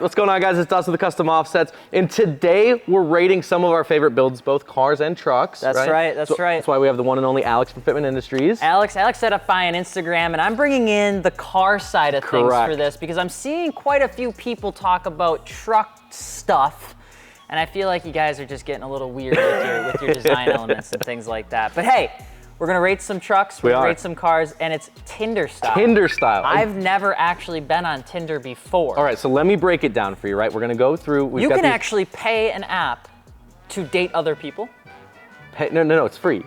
What's going on, guys? It's Dustin with the Custom Offsets, and today we're rating some of our favorite builds, both cars and trucks. That's right. That's right. That's why we have the one and only Alex from Fitment Industries. Alex set up on Instagram, and I'm bringing in the car side of things for this because I'm seeing quite a few people talk about truck stuff, and I feel like you guys are just getting a little weird with your design elements and things like that. But hey, we're gonna rate some trucks, we're gonna rate some cars, and it's Tinder style. Tinder style. I've never actually been on Tinder before. All right, so let me break it down for you, right? We're gonna go through. You can actually pay an app to date other people. No, it's free.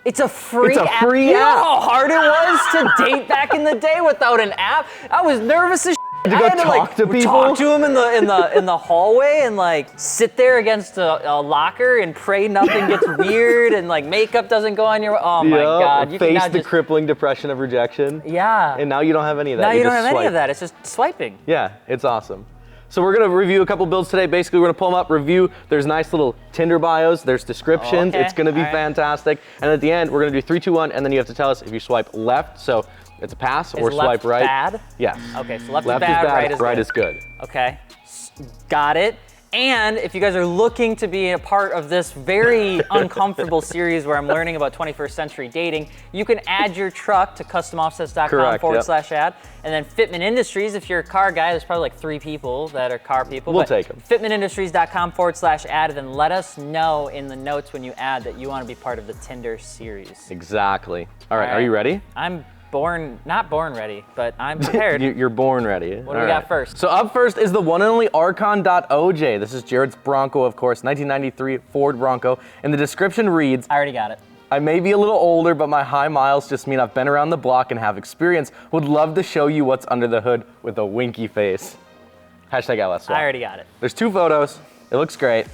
It's a free app? It's a free app. You know how hard it was to date back in the day without an app? I was nervous as I had to talk to people? Talk to them in the hallway and like sit there against a locker and pray nothing gets weird and like makeup doesn't go on your. Oh my God! You face the crippling depression of rejection. Yeah. And now you don't have any of that. Now you don't have any of that. It's just swiping. Yeah, it's awesome. So we're gonna review a couple builds today. Basically, we're gonna pull them up, review. There's nice little Tinder bios. There's descriptions. Okay. It's gonna be fantastic. And at the end, we're gonna do 3, 2, 1, and then you have to tell us if you swipe left. So it's a pass, or swipe right. Bad? Yes. Okay, so left is bad, right is good. Okay, got it. And if you guys are looking to be a part of this very uncomfortable series where I'm learning about 21st century dating, you can add your truck to customoffsets.com/ad. And then Fitment Industries, if you're a car guy, there's probably like 3 people that are car people. We'll take them. Fitmentindustries.com/ad, and then let us know in the notes when you add that you want to be part of the Tinder series. Exactly. All right, are you ready? I'm not born ready, but I'm prepared. You're born ready. What do we got first? So up first is the one and only Archon.OJ. This is Jared's Bronco, of course, 1993 Ford Bronco. And the description reads, I already got it. I may be a little older, but my high miles just mean I've been around the block and have experience. Would love to show you what's under the hood with a winky face. Hashtag LS. I already got it. There's 2 photos. It looks great.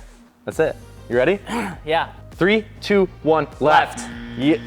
That's it. You ready? Yeah. 3, 2, 1, left. Yeah.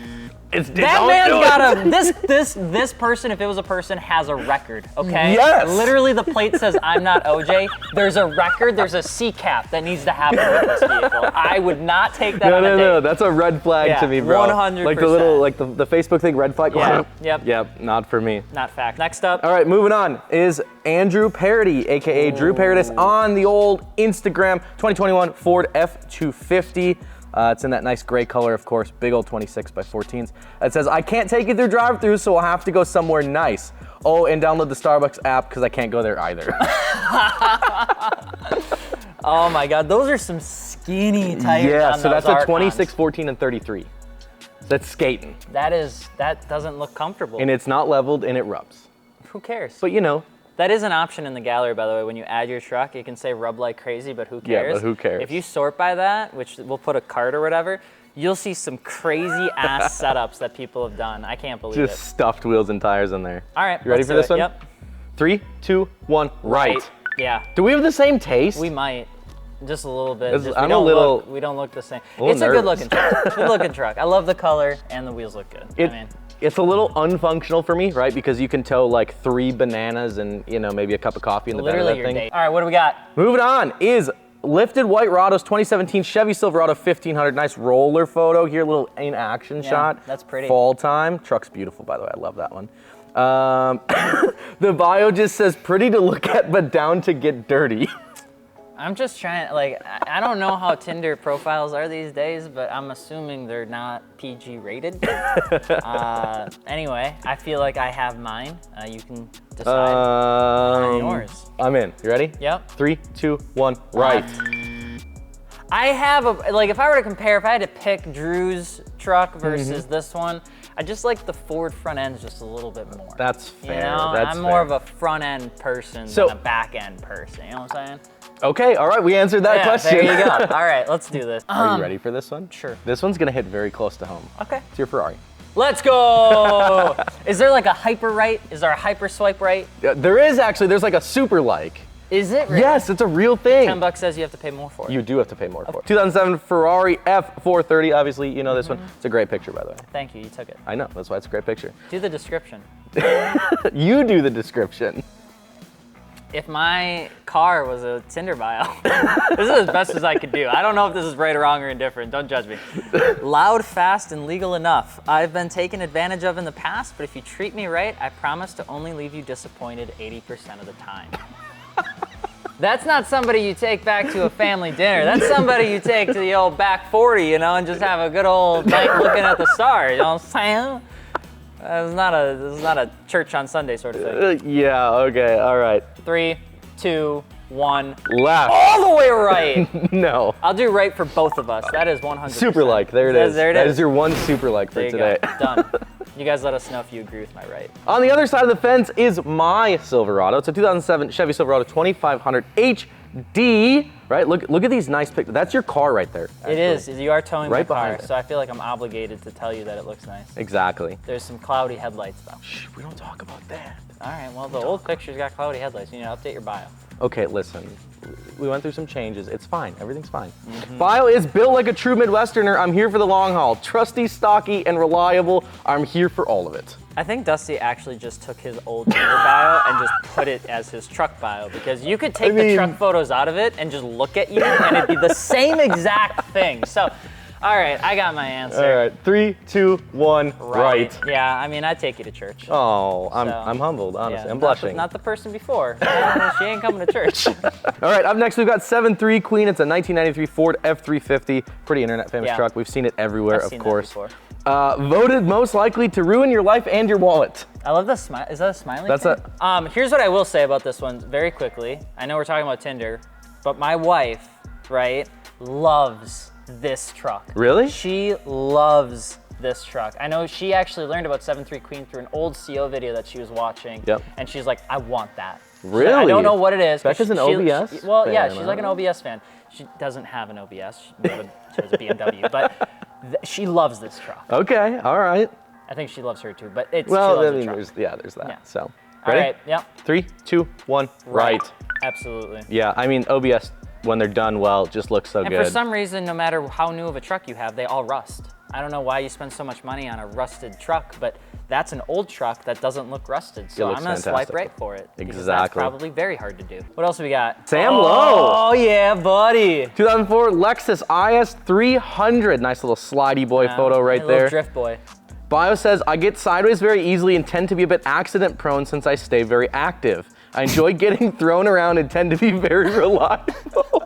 That man got this person, if it was a person, has a record, okay? Yes! Literally the plate says, I'm not OJ. There's a record, there's a C-cap that needs to happen with this vehicle. I would not take that on a date. No, that's a red flag to me, bro. 100%. Like the little, like the Facebook thing, red flag. Yeah, yep. Yep, not for me. Not fact. Next up. All right, moving on is Andrew Parody, AKA Drew Paradis, on the old Instagram, 2021 Ford F250. It's in that nice gray color, of course, big old 26x14s. It says, I can't take you through drive-throughs, so I'll have to go somewhere nice. Oh, and download the Starbucks app, because I can't go there either. Oh my God, those are some skinny tires. Yeah, on so those that's a Archons. 26, 14, and 33. That's skating. That doesn't look comfortable. And it's not leveled, and it rubs. Who cares? But you know. That is an option in the gallery, by the way. When you add your truck, it can say rub like crazy, but who cares? Yeah, but who cares? If you sort by that, which we'll put a card or whatever, you'll see some crazy ass setups that people have done. I can't believe it. Just stuffed wheels and tires in there. All right, you ready for this one? Yep. 3, 2, 1, right. Yeah. Do we have the same taste? We might. Just a little bit. We don't look the same. It's a good looking truck. Good looking truck. I love the color and the wheels look good. It's a little unfunctional for me, right? Because you can tow like 3 bananas and, you know, maybe a cup of coffee in the bed of that thing. Date. All right, what do we got? Moving on is Lifted White Rados 2017 Chevy Silverado 1500. Nice roller photo here, little in action shot. That's pretty. Fall time. Truck's beautiful, by the way. I love that one. The bio just says pretty to look at, but down to get dirty. I'm just trying, like, I don't know how Tinder profiles are these days, but I'm assuming they're not PG rated. Anyway, I feel like I have mine. You can decide on yours. I'm in. You ready? Yep. 3, 2, 1, right. I have if I were to compare, if I had to pick Drew's truck versus this one, I just like the Ford front end just a little bit more. That's fair. You know, I'm more of a front end person than a back end person. You know what I'm saying? Okay, all right, we answered that question. There you go. All right, let's do this. Are you ready for this one? Sure. This one's gonna hit very close to home. Okay. It's your Ferrari. Let's go! Is there like a hyper right? Is there a hyper swipe right? There is actually, there's like a super like. Is it really? Yes, it's a real thing. $10 says you have to pay more for it. You do have to pay more for it. 2007 Ferrari F430, obviously, you know this one. It's a great picture, by the way. Thank you, you took it. I know, that's why it's a great picture. Do the description. You do the description. If my car was a Tinder bio, this is as best as I could do. I don't know if this is right or wrong or indifferent. Don't judge me. Loud, fast, and legal enough. I've been taken advantage of in the past, but if you treat me right, I promise to only leave you disappointed 80% of the time. That's not somebody you take back to a family dinner. That's somebody you take to the old back 40, you know, and just have a good old night looking at the stars. You know what I'm saying? This is not a church on Sunday sort of thing. Yeah, okay, all right. 3, 2, 1. Left. All the way right. No. I'll do right for both of us. That is 100%. Super like, there it is. There it That is. is your one super like for There you today. go. Done. You guys let us know if you agree with my right. On the other side of the fence is my Silverado. It's a 2007 Chevy Silverado 2500 HD, right? Look at these nice pictures. That's your car right there. Actually. It is. You are towing Right my car, behind it. so I feel like I'm obligated to tell you that it looks nice. Exactly. There's some cloudy headlights though. Shh, we don't talk about that. All right, well, the old picture's got cloudy headlights. You need to update your bio. Okay, listen. We went through some changes. It's fine. Everything's fine. Bio is built like a true Midwesterner. I'm here for the long haul. Trusty, stocky, and reliable. I'm here for all of it. I think Dusty actually just took his old Tinder bio and just put it as his truck bio, because you could take the truck photos out of it and just look at you and it'd be the same exact thing. So, all right, I got my answer. All right, 3, 2, 1, right. Yeah, I mean, I'd take you to church. Oh, So, I'm humbled, honestly. Yeah, I'm blushing. Not the person before. She ain't coming to church. All right, up next we've got 7.3 Queen. It's a 1993 Ford F350. Pretty internet famous Yeah. truck. We've seen it everywhere, I've seen of course. that before. Voted most likely to ruin your life and your wallet. I love the smile. Is that a smiley That's thing? Here's what I will say about this one very quickly. I know we're talking about Tinder, but my wife, right, loves this truck. Really? She loves this truck. I know she actually learned about 7.3 Queen through an old CO video that she was watching. Yep. And she's like, I want that. Really? I don't know what it is. Becca's an OBS Well, yeah, fan, she's like an huh? OBS fan. She doesn't have an OBS. She has a BMW, but she loves this truck. Okay, all right. I think she loves her too, but she Well, loves I the mean, truck. there's that. Yeah. So, All ready? right, yep. 3, 2, 1, right. Absolutely. Yeah, I mean, OBS, when they're done well, just looks so And good. for some reason, no matter how new of a truck you have, they all rust. I don't know why you spend so much money on a rusted truck, but that's an old truck that doesn't look rusted. So looks I'm gonna swipe fantastic. right for it. Because that's Exactly. probably very hard to do. What else do we got? Sam Oh Lowe. yeah, buddy. 2004 Lexus IS300. Nice little slidey boy photo right A little there. drift boy. Bio says, I get sideways very easily and tend to be a bit accident prone since I stay very active. I enjoy getting thrown around and tend to be very reliable.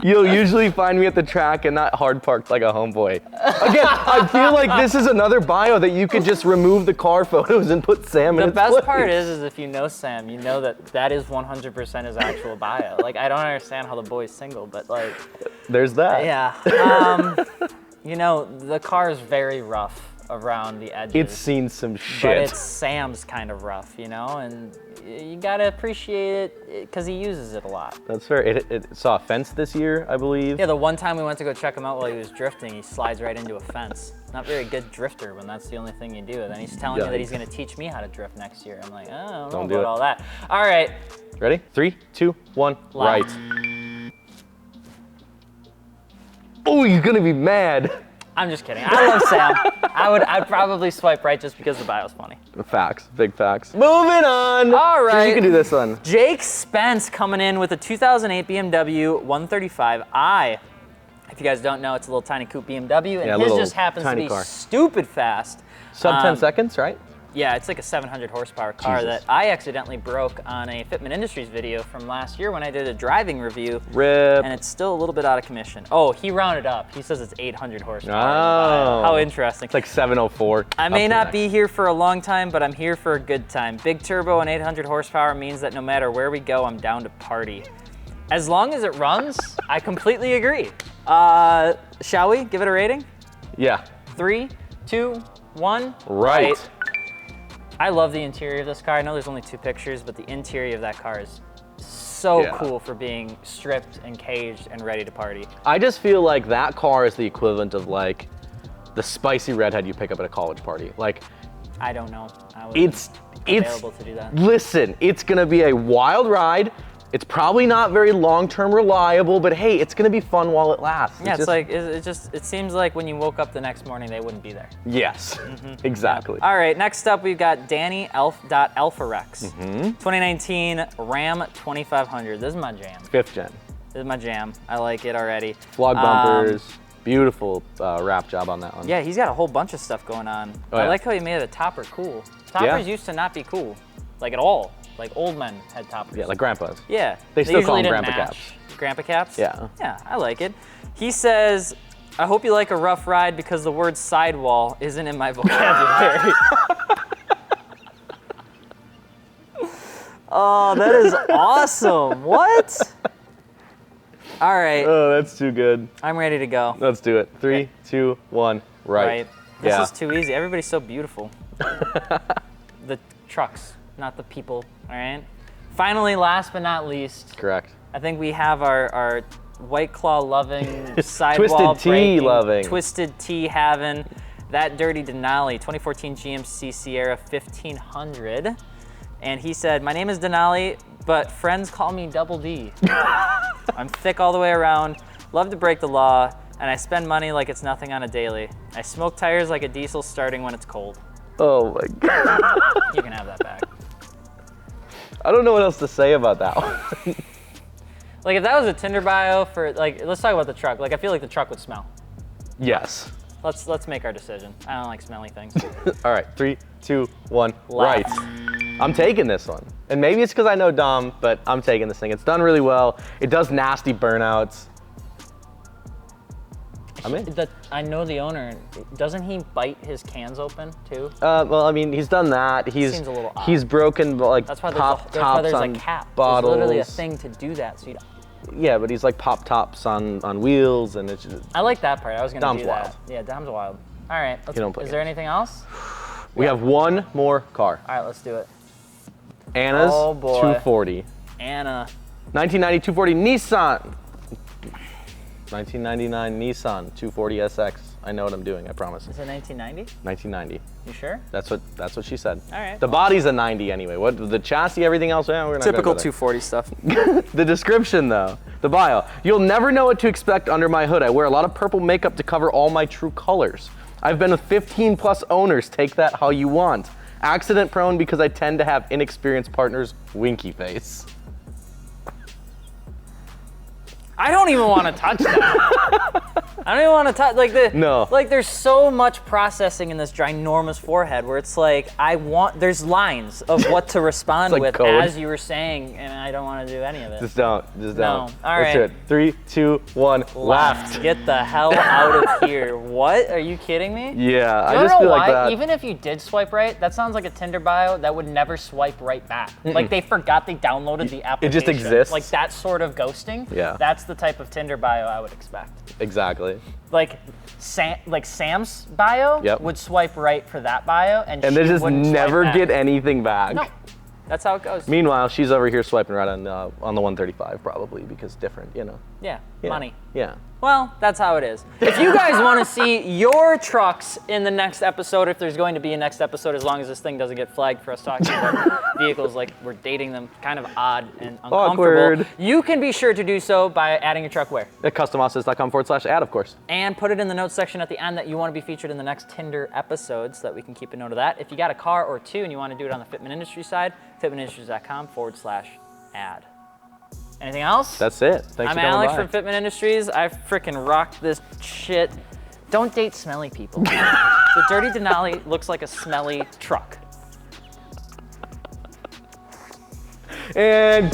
You'll usually find me at the track and not hard parked like a homeboy. Again, I feel like this is another bio that you could just remove the car photos and put Sam in The its best place. part is if you know Sam, you know that is 100% his actual bio. Like, I don't understand how the boy's single, but like, There's that. yeah. You know, the car is very rough around the edges. It's seen some But shit. it's Sam's kind of rough, you know, and you gotta appreciate it because he uses it a lot. That's fair. It saw a fence this year, I believe. Yeah, the one time we went to go check him out while he was drifting, he slides right into a fence. Not very good drifter when that's the only thing you do. And then he's telling me that he's gonna teach me how to drift next year. I'm like, oh, I don't know about all that. All right. Ready? 3, 2, 1, right. Oh, you're gonna be mad. I'm just kidding. I love Sam. I'd probably swipe right just because the bio's funny. Facts, big facts. Moving on. All right. You can do this one. Jake Spence coming in with a 2008 BMW 135i. If you guys don't know, it's a little tiny coupe BMW, and Yeah, his little just happens to tiny be car. stupid fast. Sub 10 seconds, right? Yeah, it's like a 700 horsepower car Jesus. that I accidentally broke on a Fitment Industries video from last year when I did a driving review. Rip. And it's still a little bit out of commission. Oh, he rounded up. He says it's 800 horsepower. Oh. How interesting. It's like 704. I may up to not that. be here for a long time, but I'm here for a good time. Big turbo and 800 horsepower means that no matter where we go, I'm down to party. As long as it runs, I completely agree. Shall we give it a rating? Yeah. 3, 2, 1. Right. I love the interior of this car. I know there's only 2 pictures, but the interior of that car is so Yeah. cool for being stripped and caged and ready to party. I just feel like that car is the equivalent of like the spicy redhead you pick up at a college party. Like, I don't know. I was it's available to do that. Listen, it's gonna be a wild ride. It's probably not very long-term reliable, but hey, it's gonna be fun while it lasts. Yeah, it's like it seems like when you woke up the next morning, they wouldn't be there. Yes, exactly. All right, next up we've got Danny Alpharex, 2019 Ram 2500. This is my jam. 5th gen. This is my jam. I like it already. Flog bumpers, beautiful wrap job on that one. Yeah, he's got a whole bunch of stuff going on. Oh, I yeah. like how he made the topper cool. Toppers used to not be cool, like at all. Like old men had toppers. Yeah, like grandpas. Yeah. They still call usually them didn't grandpa match. caps. Grandpa caps? Yeah. Yeah, I like it. He says, I hope you like a rough ride because the word sidewall isn't in my vocabulary. Oh, that is awesome. What? All right. Oh, that's too good. I'm ready to go. Let's do it. 3, 2, 1, right. This Yeah. is too easy. Everybody's so beautiful. The trucks, not the people, all right? Finally, last but not least, Correct. I think we have our White Claw loving, sidewall Twisted Tea breaking, loving. Twisted Tea having, that dirty Denali, 2014 GMC Sierra 1500. And he said, my name is Denali, but friends call me Double D. I'm thick all the way around, love to break the law, and I spend money like it's nothing on a daily. I smoke tires like a diesel starting when it's cold. Oh my God. You can have that back. I don't know what else to say about that one. Like if that was a Tinder bio for like, let's talk about the truck. Like I feel like the truck would smell. Yes. Let's make our decision. I don't like smelly things. All right, 3, 2, 1, Left. right. I'm taking this one. And maybe it's because I know Dom, but I'm taking this thing. It's done really well. It does nasty burnouts. I'm in. I know the owner. Doesn't he bite his cans open too? Well, I mean, he's done that. He's Seems a little odd. He's broken like That's why pop there's, that's why tops there's on a cap. bottles. There's literally a thing to do that. So Yeah, but he's like pop tops on wheels, and it's just, I like that part. I was gonna Dom's do that. wild. Yeah, Dom's wild. All right. You don't play Is there games. anything else? We have one more car. All right, let's do it. Anna's Oh, boy. 240. Anna. 1990 240 Nissan. 1999 Nissan 240 SX. I know what I'm doing, I promise. Is it 1990? 1990. You sure? That's what she said. All right. The body's a 90 anyway. What the chassis, everything else? Yeah, we're not gonna Typical go there. 240 stuff. The description though, the bio. You'll never know what to expect under my hood. I wear a lot of purple makeup to cover all my true colors. I've been with 15 plus owners. Take that how you want. Accident prone because I tend to have inexperienced partners. Winky face. I don't even want to touch that. I don't even want to touch No. Like there's so much processing in this ginormous forehead where it's like there's lines of what to respond It's like with code. as you were saying, and I don't want to do any of it. Just don't. No. All All Let's do right. it. 3, 2, 1. Left. Get the hell out of here. What? Are you kidding me? Yeah, I You just don't know feel why? like that. Even if you did swipe right, that sounds like a Tinder bio that would never swipe right back. Like they forgot they downloaded the application. just exists. Like that sort of ghosting. Yeah. That's the type of Tinder bio I would expect. Exactly. Like Sam's bio Yep. would swipe right for that bio, and And she they just wouldn't swipe never back. get anything back. No, that's how it goes. Meanwhile, she's over here swiping right on the 135 probably because different, you know. Yeah, Yeah. money. Yeah. Well, that's how it is. If you guys want to see your trucks in the next episode, if there's going to be a next episode, as long as this thing doesn't get flagged for us talking about vehicles like we're dating them, kind of odd and uncomfortable, Awkward. you can be sure to do so by adding your truck where? At customautos.com/ad, of course. And put it in the notes section at the end that you want to be featured in the next Tinder episode so that we can keep a note of that. If you got a car or two and you want to do it on the Fitment Industries side, fitmentindustries.com/ad. Anything else? That's it. Thanks I'm for coming Alex by. from Fitment Industries. I freaking rocked this shit. Don't date smelly people. The dirty Denali looks like a smelly truck. And